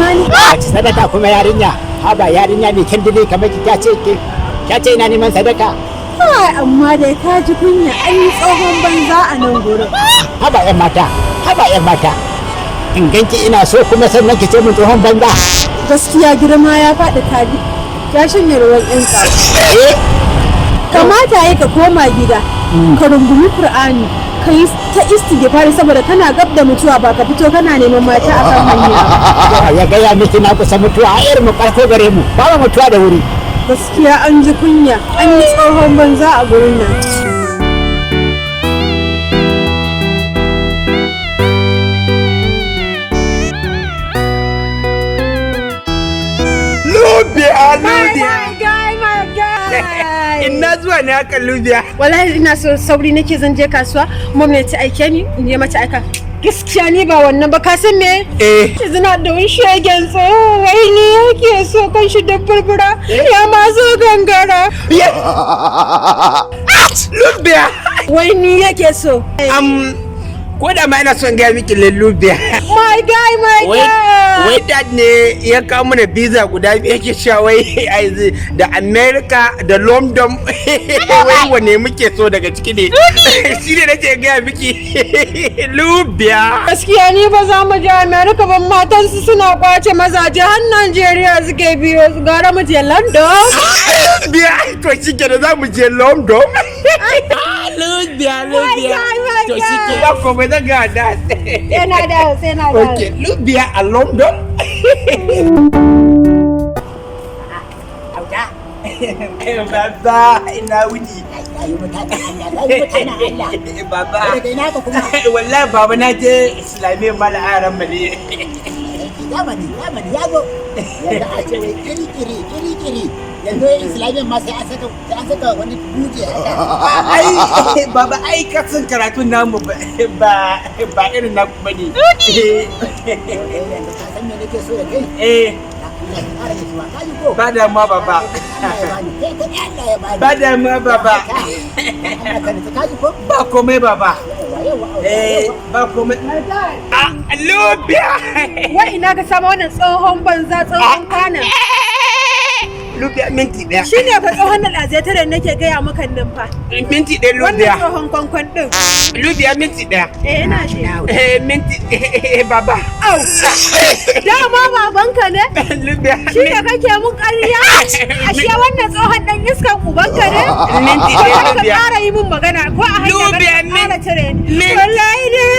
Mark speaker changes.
Speaker 1: ma ni.
Speaker 2: Sadaka kuma yarinya. Haba yarinya mai kyan dile kamar ki ta ce ina neman sadaka.
Speaker 1: Ai amma dai ka ji kunya an yi tsohon banza a nan gurin.
Speaker 2: Haba yan mata. In ganki ina so kuma sannan ki ce mun tsohon banza.
Speaker 1: Gaskiya girma ya faɗi kaji. Ya shanye ruwan ƴan tsaro. Kamata ya ka koma gida. Ka rungumi Kur'ani. Ka yi ta istighfari saboda kana gab da mutuwa ba ka fito kana neman mata a kan hanya.
Speaker 2: Ya gaya miki na kusa mutuwa a irin mu karko gare mu. Ba mutuwa da wuri.
Speaker 1: Gaskiya an ji kunya. An yi tsohon banza a gurin nan.
Speaker 3: Lubiya. Ina zuwa ne haka Lubiya.
Speaker 1: Wallahi ina so sauri nake zan je kasuwa. Mom ne ta aike ni in je mata aika. Gaskiya ni ba wannan ba ka san me? Zina da wani shegen tsoho wai ne yake so kan shi da burbura ya ma zo gangara.
Speaker 3: Lubiya.
Speaker 1: Wai ni yake so.
Speaker 3: Ko da ma ina son gaya miki Lubiya.
Speaker 1: My guy.
Speaker 3: Wai dad ne ya kawo mana visa guda biyu yake cewa wai da America da London wai wane muke so daga ciki ne. Shi ne nake gaya miki Lubiya.
Speaker 1: Gaskiya ni ba za mu je America ba, matansu suna kwace mazaje har Najeriya suke biyo su gara mu je London.
Speaker 3: Lubiya to shi ke da za mu je London. Lubiya. To shi ke da kuma zan ga da.
Speaker 1: Sai na da.
Speaker 3: Okay, Lubiya a London. Baba ina wuni. Baba. Wallahi baba na je Islamiyya mala aran mali.
Speaker 2: Zamani ya zo. Yanda a ce wai kiri. Yanzu Islamiyya ma sai an saka wani buje haka.
Speaker 3: Ai baba ai kasan karatu namu ba irin na kuma ne.
Speaker 2: Yanzu ka san me nake so da kai?
Speaker 3: Ba da ma baba. Ba da ma baba. Ba komai baba. Ba komai. Lubiya.
Speaker 1: Wai ina ka samu wannan tsohon banza tsohon kana.
Speaker 3: Lubiya minti ɗaya.
Speaker 1: Shi ne fa tsohon al'azeta da nake gaya maka nan fa.
Speaker 3: Minti ɗaya Lubiya.
Speaker 1: Wannan tsohon kwankwan ɗin.
Speaker 3: Lubiya minti ɗaya.
Speaker 1: Ina shi.
Speaker 3: Minti baba.
Speaker 1: Au. Dama babanka ne?
Speaker 3: Lubiya.
Speaker 1: Shi ne kake mun ƙarya? Ashe wannan tsohon ɗan iskan ubanka ne?
Speaker 3: Minti ɗaya
Speaker 1: Lubiya. Ka
Speaker 3: Lubiya.
Speaker 1: ƙara yi mun magana ko a hanyar ka ƙara cire ni. Wallahi dai